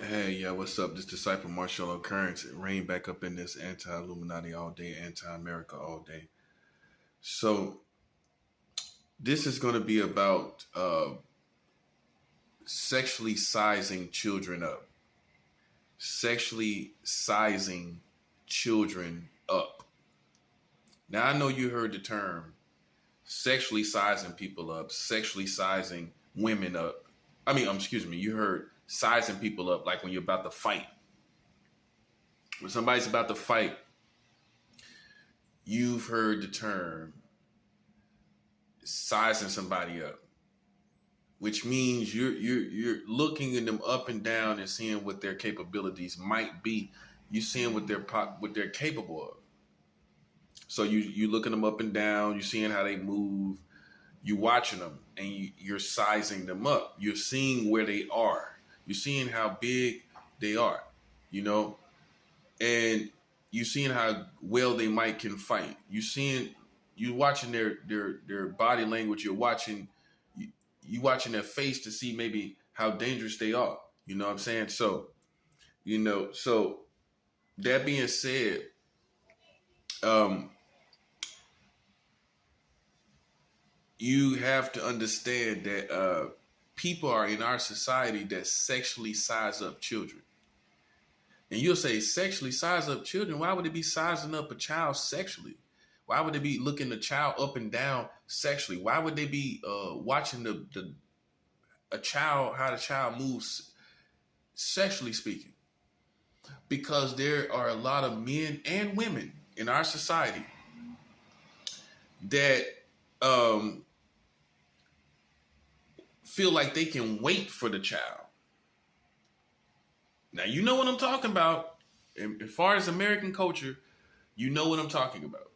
Hey, yeah, what's up? This disciple Marshall Occurrence. It rained back up in this anti-Illuminati all day, anti-America all day. So this is going to be about sexually sizing children up. Sexually sizing children up. Now I know you heard the term sexually sizing people up, sexually sizing women up. Excuse me, you heard sizing people up like when you're about to fight. When somebody's about to fight, you've heard the term sizing somebody up, which means you're looking at them up and down and seeing what their capabilities might be. You seeing what they're capable of. So you looking them up and down. You seeing how they move. You watching them and you're sizing them up. You're seeing where they are. You're seeing how big they are. You know, and you seeing how well they might can fight. You watching their body language. You watching their face to see maybe how dangerous they are. You know what I'm saying? So that being said, you have to understand that people are in our society that sexually size up children. And you'll say, sexually size up children? Why would it be sizing up a child sexually? Why would they be looking the child up and down sexually? Why would they be watching how the child moves sexually speaking? Because there are a lot of men and women in our society that feel like they can wait for the child. Now, you know what I'm talking about. As far as American culture, you know what I'm talking about.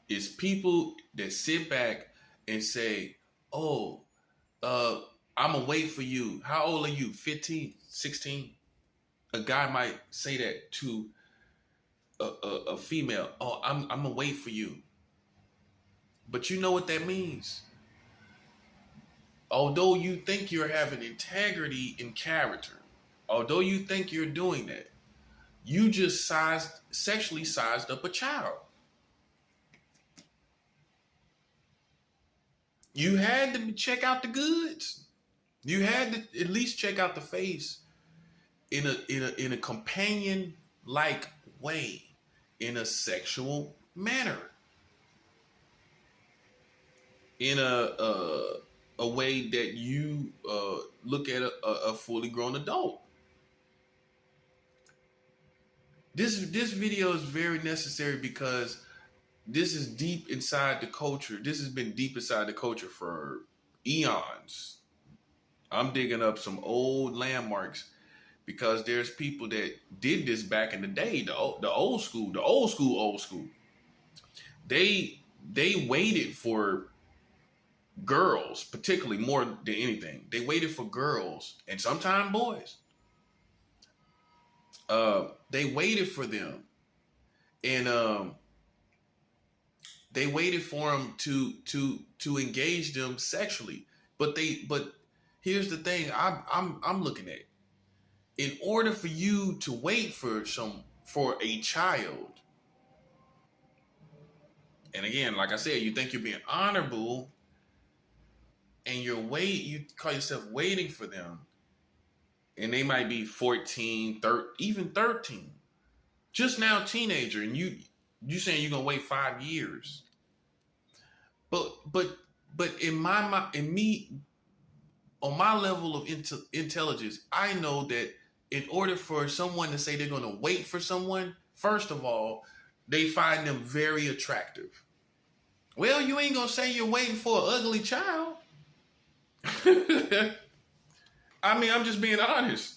It's people that sit back and say, oh, I'm going to wait for you. How old are you? 15, 16? A guy might say that to a female. Oh, I'm going to wait for you. But you know what that means. Although you think you're having integrity in character, although you think you're doing that, you just sexually sized up a child. You had to check out the goods. You had to at least check out the face in a companion-like way, in a sexual manner, in a way that you look at a fully grown adult. This video is very necessary because this is deep inside the culture. This has been deep inside the culture for eons. I'm digging up some old landmarks because there's people that did this back in the day, the old school. They waited for girls, particularly more than anything. They waited for girls and sometimes boys. They waited for them, and they waited for them to engage them sexually. But here's the thing: I'm looking at. In order for you to wait for a child, and again, like I said, you think you're being honorable, and you call yourself waiting for them, and they might be 14, 13, even 13, just now teenager, and you saying you're gonna wait 5 years. But in me, on my level of intelligence, I know that in order for someone to say they're gonna wait for someone, first of all, they find them very attractive. Well, you ain't gonna say you're waiting for an ugly child. I'm just being honest.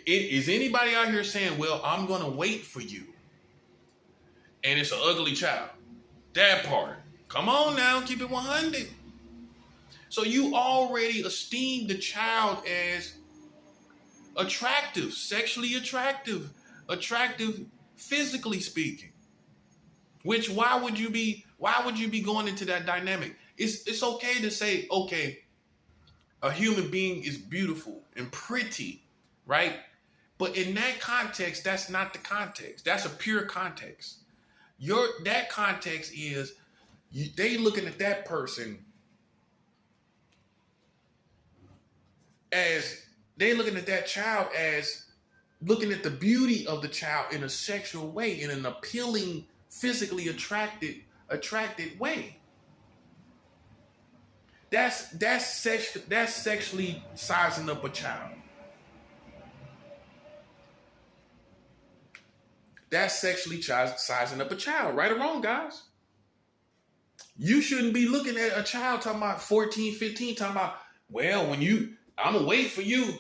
Is anybody out here saying, well, I'm going to wait for you and it's an ugly child? That part. Come on now, keep it 100. So you already esteem the child as attractive, sexually attractive physically speaking. Which why would you be going into that dynamic? It's okay to say, okay, A human being is beautiful and pretty, right? But in that context, that's not the context. That's a pure context. That context is they looking at that person as they looking at that child as looking at the beauty of the child in a sexual way, in an appealing, physically attracted way. That's sexually sizing up a child. That's sexually sizing up a child, right or wrong, guys? You shouldn't be looking at a child talking about 14, 15, talking about, well, I'm gonna wait for you.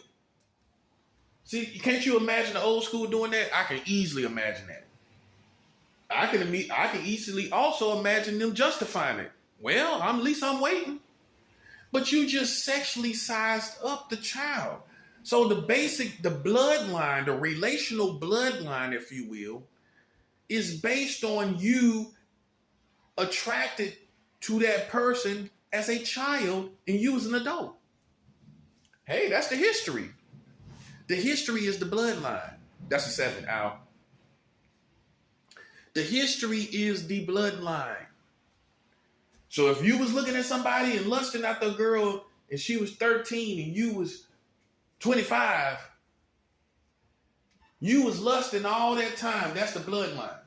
See, can't you imagine the old school doing that? I can easily imagine that. I can easily also imagine them justifying it. Well, at least I'm waiting. But you just sexually sized up the child. So the bloodline, the relational bloodline, if you will, is based on you attracted to that person as a child and you as an adult. Hey, that's the history. The history is the bloodline. That's a 7, Al. The history is the bloodline. So if you was looking at somebody and lusting after a girl and she was 13 and you was 25, you was lusting all that time. That's the bloodline.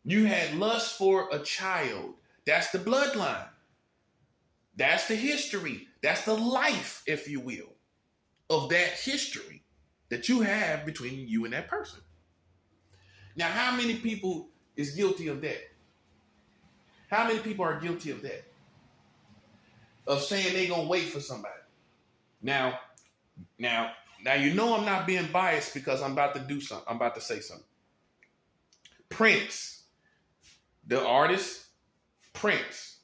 You had lust for a child. That's the bloodline. That's the history. That's the life, if you will, of that history that you have between you and that person. Now, how many people is guilty of that? How many people are guilty of that? Of saying they gonna wait for somebody. Now, you know I'm not being biased because I'm about to do something. I'm about to say something. Prince, the artist, Prince.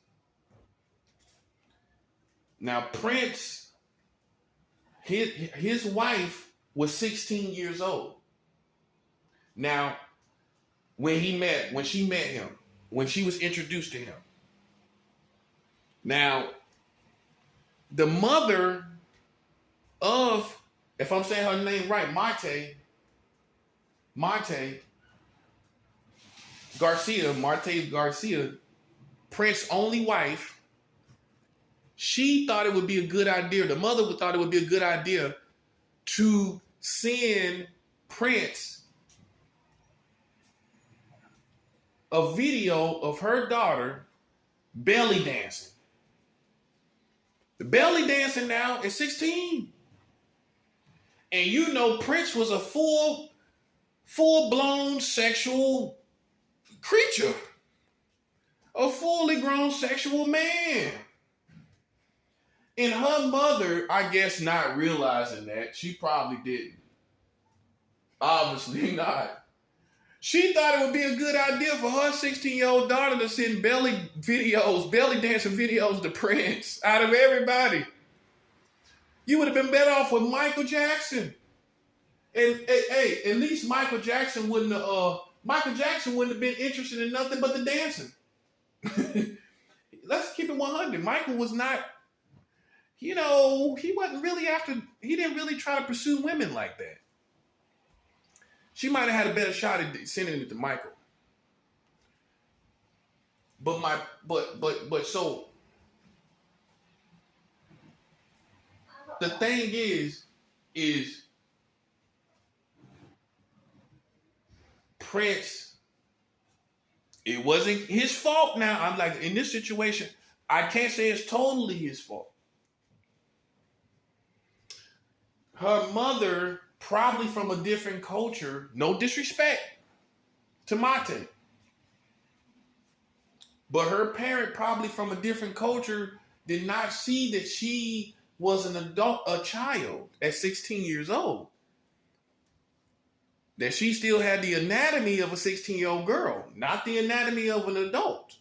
Now, Prince, his wife was 16 years old. Now, when she met him, when she was introduced to him. Now, the mother of, if I'm saying her name right, Marte Garcia, Prince's only wife, she thought it would be a good idea, the mother thought it would be a good idea to send Prince a video of her daughter belly dancing. The belly dancing now is 16. And you know Prince was a full-blown sexual creature. A fully grown sexual man. And her mother, I guess not realizing that, she probably didn't. Obviously not. She thought it would be a good idea for her 16-year-old daughter to send belly dancing videos to Prince out of everybody. You would have been better off with Michael Jackson. And hey, at least Michael Jackson wouldn't have been interested in nothing but the dancing. Let's keep it 100. Michael was not, he didn't really try to pursue women like that. She might have had a better shot at sending it to Michael. But so the thing is Prince, it wasn't his fault. Now, I'm like, in this situation, I can't say it's totally his fault. Her mother, probably from a different culture, no disrespect to Mate, but her parent, probably from a different culture, did not see that she was a child at 16 years old. That she still had the anatomy of a 16-year-old girl, not the anatomy of an adult.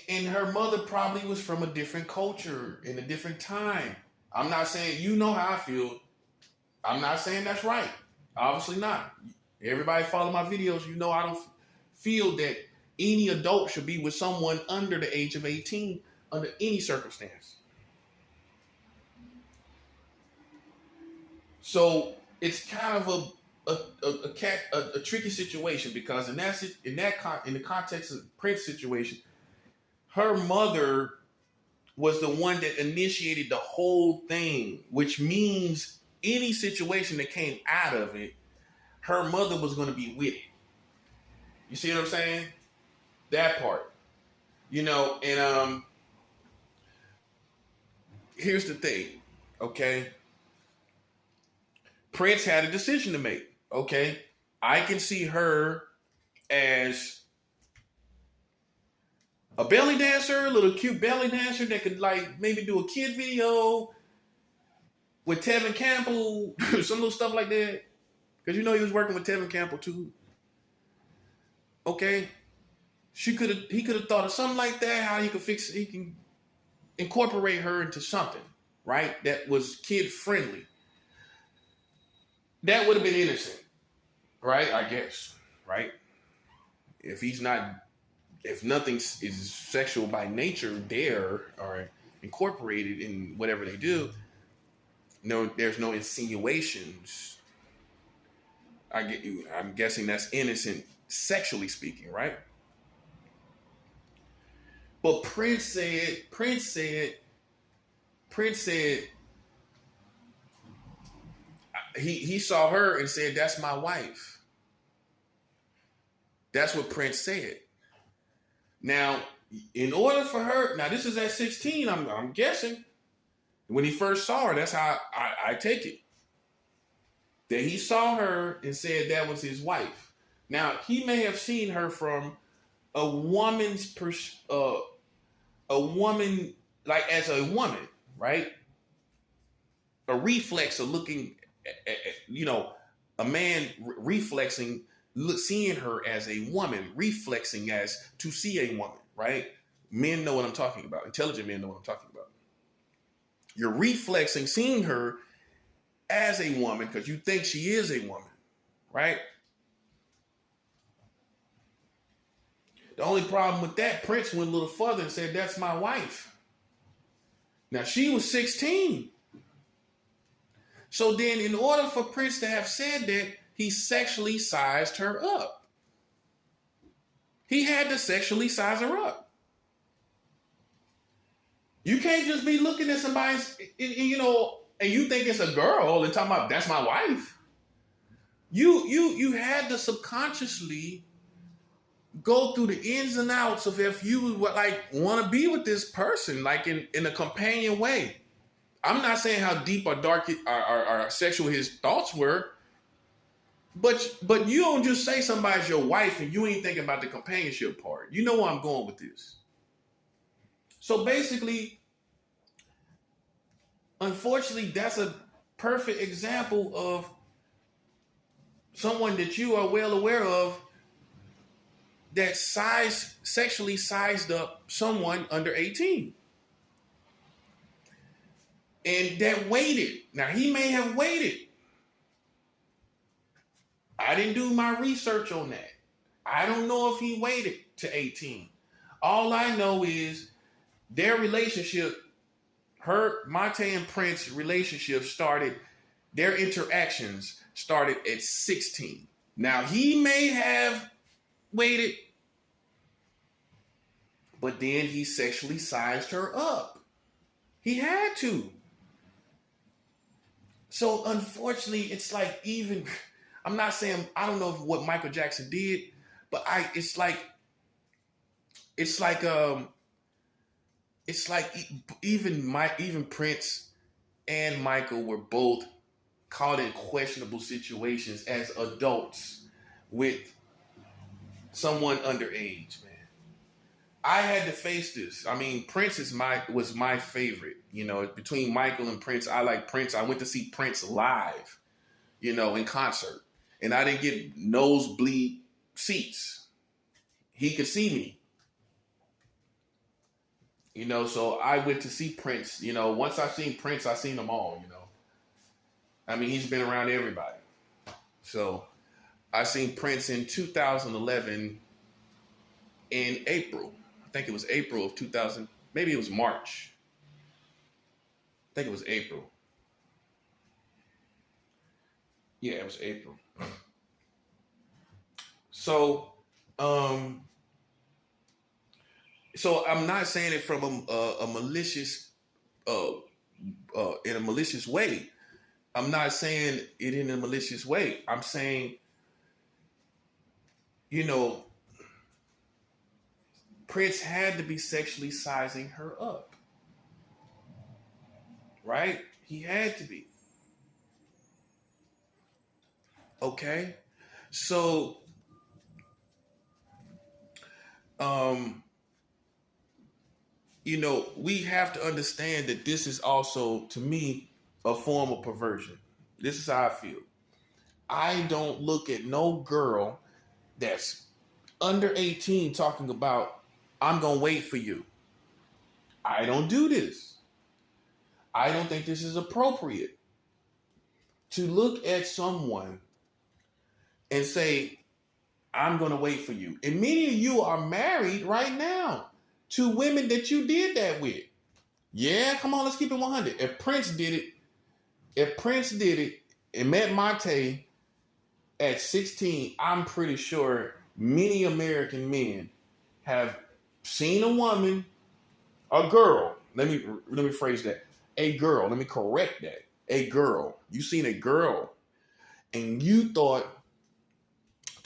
And her mother probably was from a different culture in a different time. I'm not saying, you know how I feel. I'm not saying that's right. Obviously not. Everybody follow my videos, you know I don't feel that any adult should be with someone under the age of 18 under any circumstance. So it's kind of a tricky situation, because in the context of Prince's situation, her mother was the one that initiated the whole thing, which means any situation that came out of it, her mother was going to be with it. You see what I'm saying? That part, and here's the thing, okay? Prince had a decision to make, okay? I can see her as a belly dancer, a little cute belly dancer that could like maybe do a kid video with Tevin Campbell, some little stuff like that. Because he was working with Tevin Campbell too. Okay? He could have thought of something like that, how he can incorporate her into something, right? That was kid friendly. That would have been innocent, right? I guess, right? If nothing is sexual by nature there or incorporated in whatever they do, there's no insinuations. I'm guessing that's innocent, sexually speaking, right? But Prince said, he saw her and said, "That's my wife." That's what Prince said. Now, in order for her, now this is at 16, I'm guessing. When he first saw her, that's how I take it. That he saw her and said that was his wife. Now, he may have seen her from a woman's like as a woman, right? A reflex of looking at, a man reflexing, seeing her as a woman, reflexing as to see a woman, right? Men know what I'm talking about. Intelligent men know what I'm talking about. You're reflexing, seeing her as a woman because you think she is a woman, right? The only problem with that, Prince went a little further and said, "That's my wife." Now, she was 16. So then, in order for Prince to have said that, he sexually sized her up. He had to sexually size her up. You can't just be looking at somebody, and you think it's a girl and talking about, "That's my wife." You had to subconsciously go through the ins and outs of if you would want to be with this person, like in a companion way. I'm not saying how deep or dark or sexual his thoughts were, but you don't just say somebody's your wife and you ain't thinking about the companionship part. You know where I'm going with this. So basically, unfortunately, that's a perfect example of someone that you are well aware of that sexually sized up someone under 18. And that waited. Now, he may have waited. I didn't do my research on that. I don't know if he waited to 18. All I know is their relationship, Monte and Prince relationship their interactions started at 16. Now, he may have waited, but then he sexually sized her up. He had to. So unfortunately, it's like I'm not saying, I don't know what Michael Jackson did, but it's like even Prince and Michael were both caught in questionable situations as adults with someone underage, man. I had to face this. I mean, Prince was my favorite. Between Michael and Prince, I like Prince. I went to see Prince live, in concert. And I didn't get nosebleed seats. He could see me. So I went to see Prince. Once I seen Prince, I seen them all, I mean, he's been around everybody. So I seen Prince in 2011 in April. I think it was April of 2000. Maybe it was March. I think it was April. Yeah, it was April. So, so I'm not saying it from a malicious, in a malicious way. I'm not saying it in a malicious way. I'm saying, you know, Prince had to be sexually sizing her up, right? He had to be. Okay, so um, you know, we have to understand that this is also, to me, a form of perversion. This is how I feel. I don't look at no girl that's under 18 talking about, I'm going to wait for you. I don't do this. I don't think this is appropriate to look at someone and say, I'm going to wait for you. And many of you are married right now to women that you did that with. Yeah, come on, let's keep it 100. If Prince did it and met Monte at 16, I'm pretty sure many American men have seen a woman, a girl. Let me phrase that. A girl. Let me correct that. A girl. You seen a girl, and you thought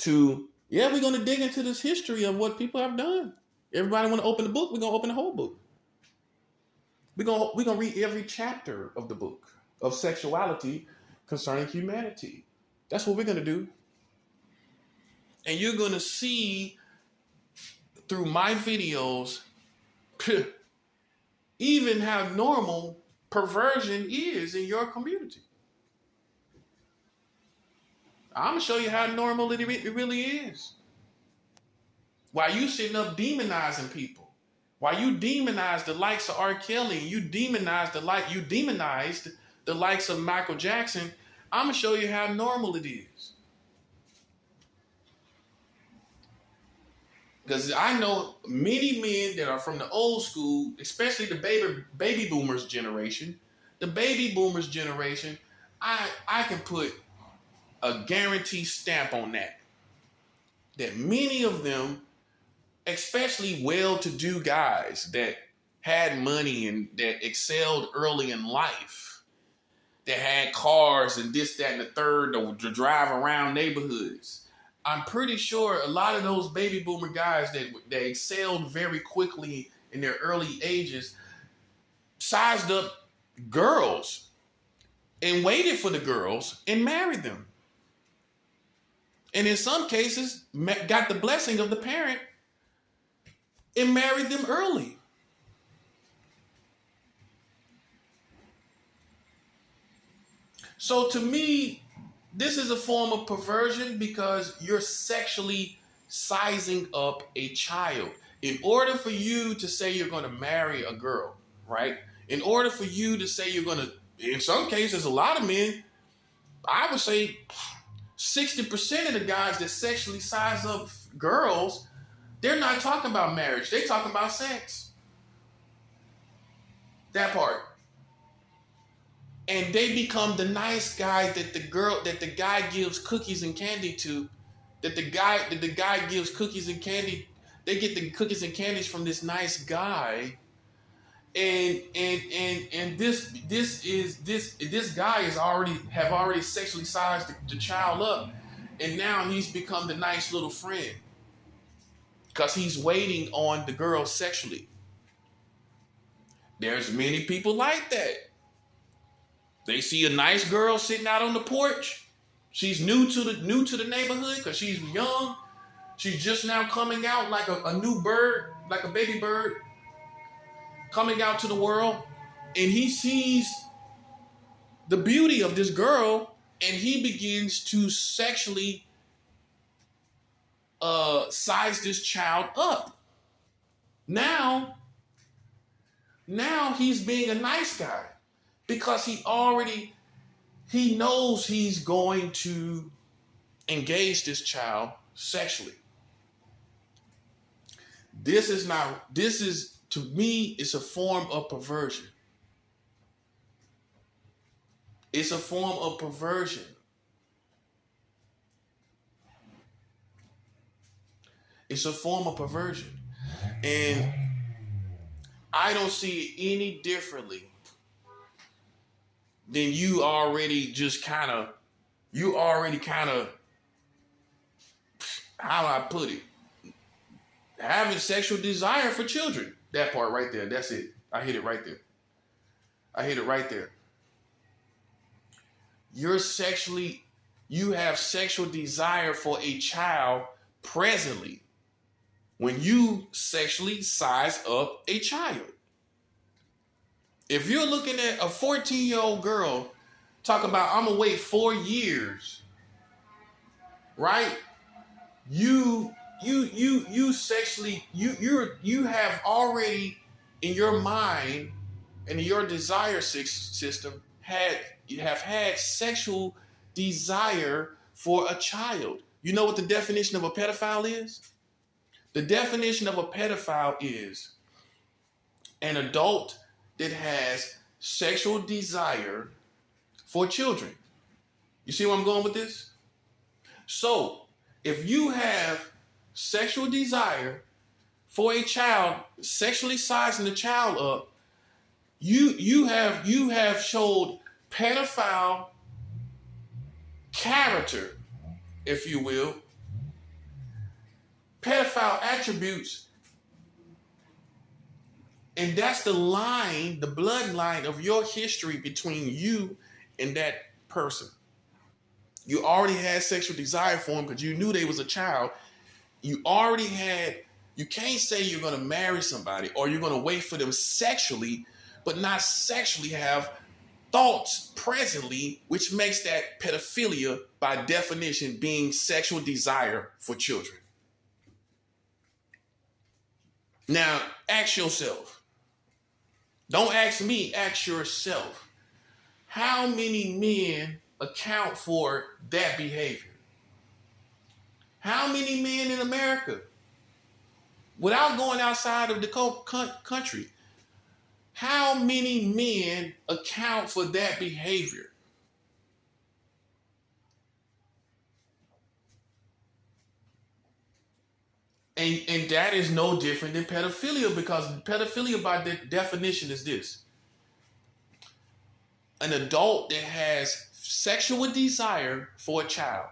we're going to dig into this history of what people have done. Everybody want to open the book? We're going to open the whole book. We're going to read every chapter of the book of sexuality concerning humanity. That's what we're going to do. And you're going to see through my videos even how normal perversion is in your community. I'm going to show you how normal it really is. While you sitting up demonizing people, while you demonize the likes of R. Kelly, you demonized the likes of Michael Jackson, I'm going to show you how normal it is. Because I know many men that are from the old school, especially the baby boomers generation. The baby boomers generation, I can put a guarantee stamp on that. That many of them, especially well-to-do guys that had money and that excelled early in life, that had cars and this, that, and the third to drive around neighborhoods. I'm pretty sure a lot of those baby boomer guys that excelled very quickly in their early ages sized up girls and waited for the girls and married them. And in some cases, got the blessing of the parent and married them early. So to me, this is a form of perversion because you're sexually sizing up a child. In order for you to say you're going to marry a girl, right? In order for you to say you're going to, in some cases, a lot of men, I would say 60% of the guys that sexually size up girls, they're not talking about marriage. They're talking about sex. That part. And they become the nice guy that the guy gives cookies and candy to, that the guy gives cookies and candy. They get the cookies and candies from this nice guy, and this guy is already sexually sized the child up, and now he's become the nice little friend because he's waiting on the girl sexually. There's many people like that. They see a nice girl sitting out on the porch. She's new to the neighborhood because she's young. She's just now coming out like a new bird, like a baby bird, coming out to the world. And he sees the beauty of this girl, and he begins to sexually size this child up. Now he's being a nice guy. Because he knows he's going to engage this child sexually. This is, To me, it's a form of perversion. It's a form of perversion. It's a form of perversion. And I don't see it any differently than you already kind of, how do I put it? Having sexual desire for children. That part right there. That's it. I hit it right there. You have sexual desire for a child presently when you sexually size up a child. If you're looking at a 14-year-old girl, talk about, I'm gonna wait 4 years, right? You have already in your mind and in your desire system you have had sexual desire for a child. You know what the definition of a pedophile is? The definition of a pedophile is an adult that has sexual desire for children. You see where I'm going with this? So, if you have sexual desire for a child, sexually sizing the child up, you have showed pedophile character, if you will, pedophile attributes, and that's the line, the bloodline of your history between you and that person. You already had sexual desire for them because you knew they was a child. You can't say you're going to marry somebody or you're going to wait for them sexually, but not sexually have thoughts presently, which makes that pedophilia by definition being sexual desire for children. Now, ask yourself. Don't ask me, ask yourself. How many men account for that behavior? How many men in America, without going outside of the country, how many men account for that behavior? And that is no different than pedophilia, because pedophilia by definition is this: an adult that has sexual desire for a child.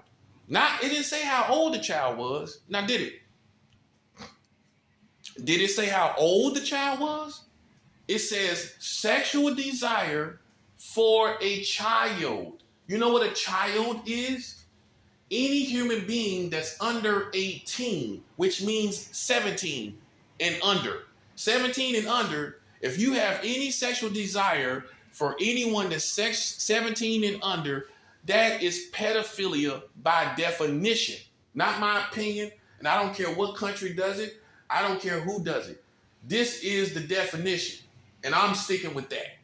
It didn't say how old the child was. Now, did it? Did it say how old the child was? It says sexual desire for a child. You know what a child is? Any human being that's under 18, which means 17 and under. 17 and under, if you have any sexual desire for anyone that's 17 and under, that is pedophilia by definition. Not my opinion, and I don't care what country does it. I don't care who does it. This is the definition, and I'm sticking with that.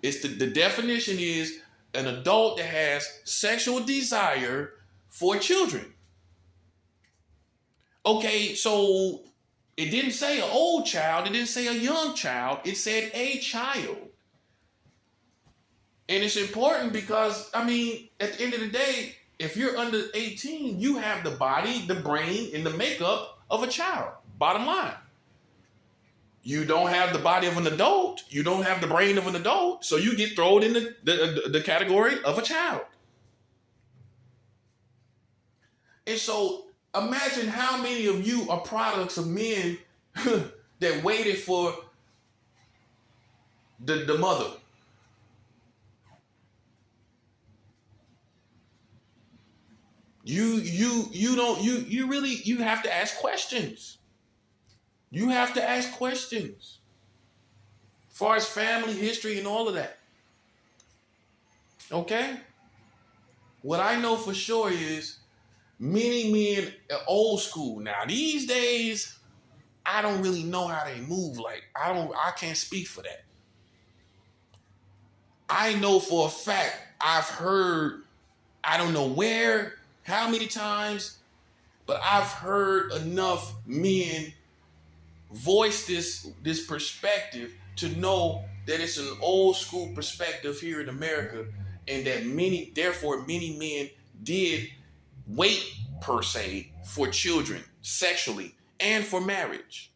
The definition is an adult that has sexual desire for children. Okay, so it didn't say an old child. It didn't say a young child. It said a child. And it's important because, at the end of the day, if you're under 18, you have the body, the brain, and the makeup of a child. Bottom line. You don't have the body of an adult. You don't have the brain of an adult. So you get thrown in the category of a child. And so imagine how many of you are products of men that waited for the mother. You have to ask questions. You have to ask questions as far as family history and all of that. Okay? What I know for sure is many men are old school now. These days, I don't really know how they move. I can't speak for that. I know for a fact I've heard, I don't know where, how many times, but I've heard enough men voice this perspective to know that it's an old school perspective here in America, and that many men did wait per se for children sexually and for marriage.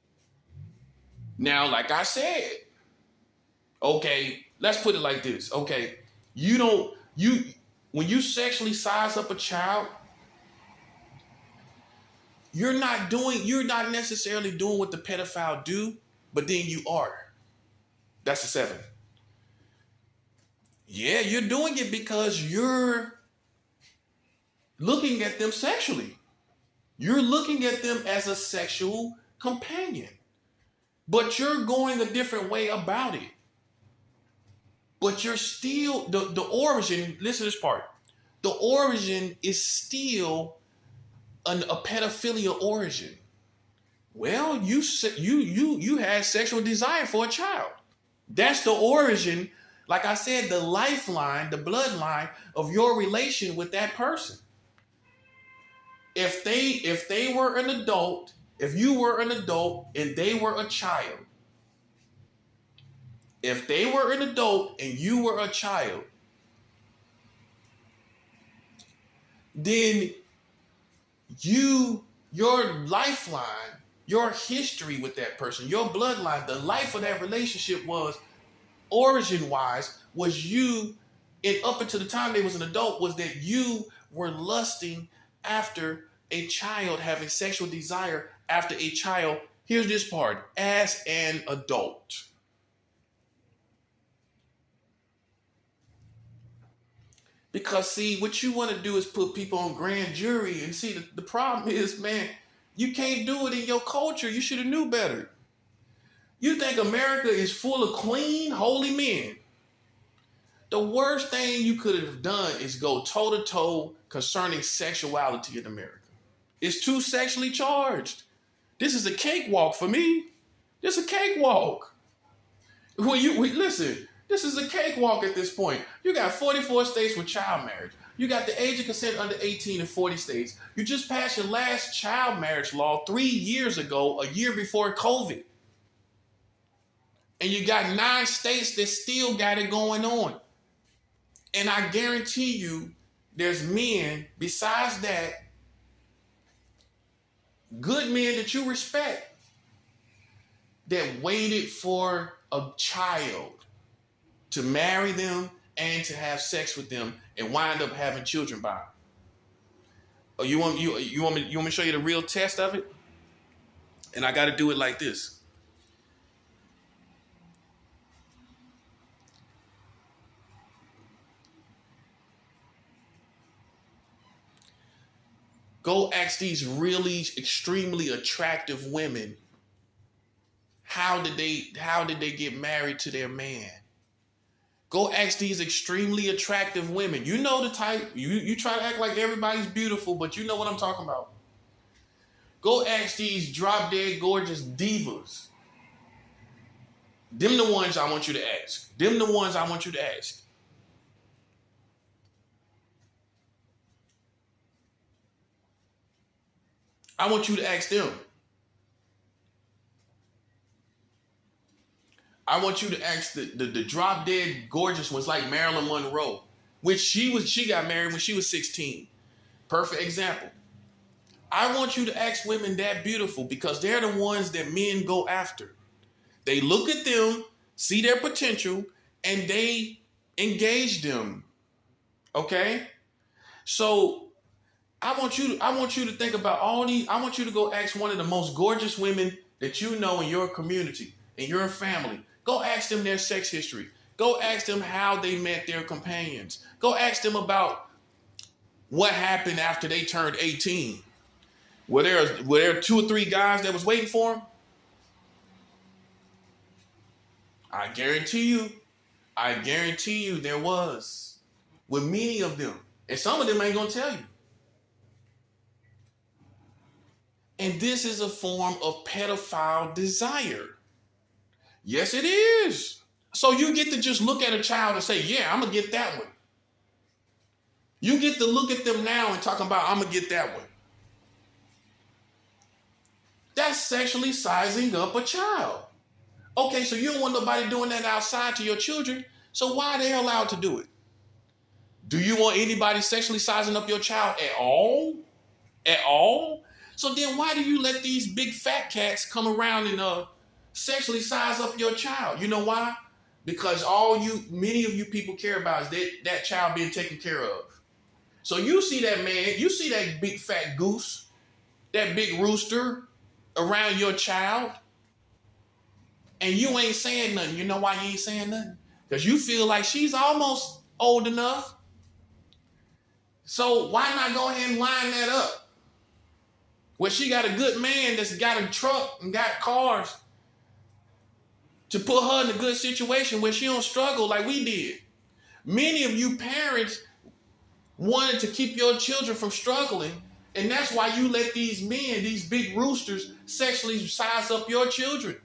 Now, like I said, okay, let's put it like this. Okay, when you sexually size up a child, you're not necessarily doing what the pedophile do, but then you are. That's a 7. Yeah, you're doing it because you're looking at them sexually. You're looking at them as a sexual companion, but you're going a different way about it. But you're still, the origin, listen to this part. The origin is still a pedophilia origin. Well, you had sexual desire for a child. That's the origin. Like I said, the lifeline, the bloodline of your relation with that person. If they were an adult, if you were an adult and they were a child, if they were an adult and you were a child, then your lifeline, your history with that person, your bloodline, the life of that relationship was, origin-wise, was you, and up until the time they was an adult, was that you were lusting after a child, having sexual desire after a child. Here's this part, as an adult. Because see, what you want to do is put people on grand jury, and see, the problem is, man, you can't do it in your culture. You should have knew better. You think America is full of clean, holy men. The worst thing you could have done is go toe-to-toe concerning sexuality in America. It's too sexually charged. This is a cakewalk for me. This is a cakewalk. Listen, this is a cakewalk at this point. You got 44 states with child marriage. You got the age of consent under 18 in 40 states. You just passed your last child marriage law 3 years ago, a year before COVID. And you got 9 states that still got it going on. And I guarantee you, there's men besides that, good men that you respect, that waited for a child to marry them and to have sex with them and wind up having children by them. Oh, you want me to show you the real test of it? And I got to do it like this. Go ask these really extremely attractive women, how did they get married to their man? Go ask these extremely attractive women. You know the type. You try to act like everybody's beautiful, but you know what I'm talking about. Go ask these drop dead gorgeous divas. Them the ones I want you to ask. Them the ones I want you to ask. I want you to ask them. I want you to ask the drop dead gorgeous ones like Marilyn Monroe, which she got married when she was 16. Perfect example. I want you to ask women that beautiful because they're the ones that men go after. They look at them, see their potential, and they engage them. Okay? So I want you to think about all these. I want you to go ask one of the most gorgeous women that you know in your community, in your family. Go ask them their sex history. Go ask them how they met their companions. Go ask them about what happened after they turned 18. Were there 2 or 3 guys that was waiting for them? I guarantee you there was. With many of them. And some of them ain't gonna tell you. And this is a form of pedophile desire. Yes, it is. So you get to just look at a child and say, yeah, I'm going to get that one. You get to look at them now and talk about, I'm going to get that one. That's sexually sizing up a child. Okay, so you don't want nobody doing that outside to your children. So why are they allowed to do it? Do you want anybody sexually sizing up your child at all? At all? So then why do you let these big fat cats come around and sexually size up your child? You know why? Because many of you people care about is that child being taken care of. So you see that man, you see that big fat goose, that big rooster around your child, and you ain't saying nothing. You know why you ain't saying nothing? Because you feel like she's almost old enough. So why not go ahead and line that up? Where she got a good man that's got a truck and got cars to put her in a good situation where she don't struggle like we did. Many of you parents wanted to keep your children from struggling, and that's why you let these men, these big roosters, sexually size up your children.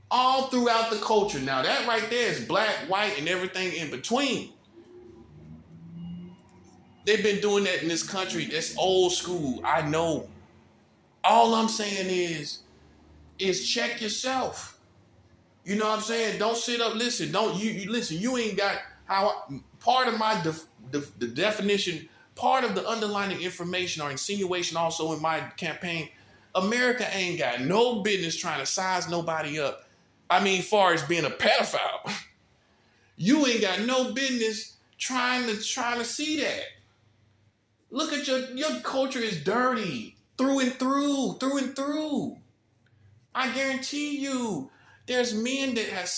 All throughout the culture. Now that right there is black, white, and everything in between. They've been doing that in this country. That's old school. I know. All I'm saying is check yourself. You know what I'm saying? Don't sit up. Listen. Don't you listen. You ain't got part of my the definition. Part of the underlying information or insinuation also in my campaign. America ain't got no business trying to size nobody up. I mean, far as being a pedophile, you ain't got no business trying to see that. Look at your culture is dirty through and through. I guarantee you, there's men that has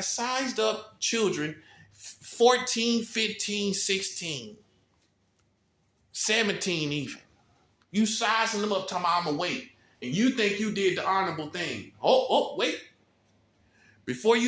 sized up children 14, 15, 16, 17 even. You sizing them up, talking about I'm awake. And you think you did the honorable thing. Oh, wait. Before you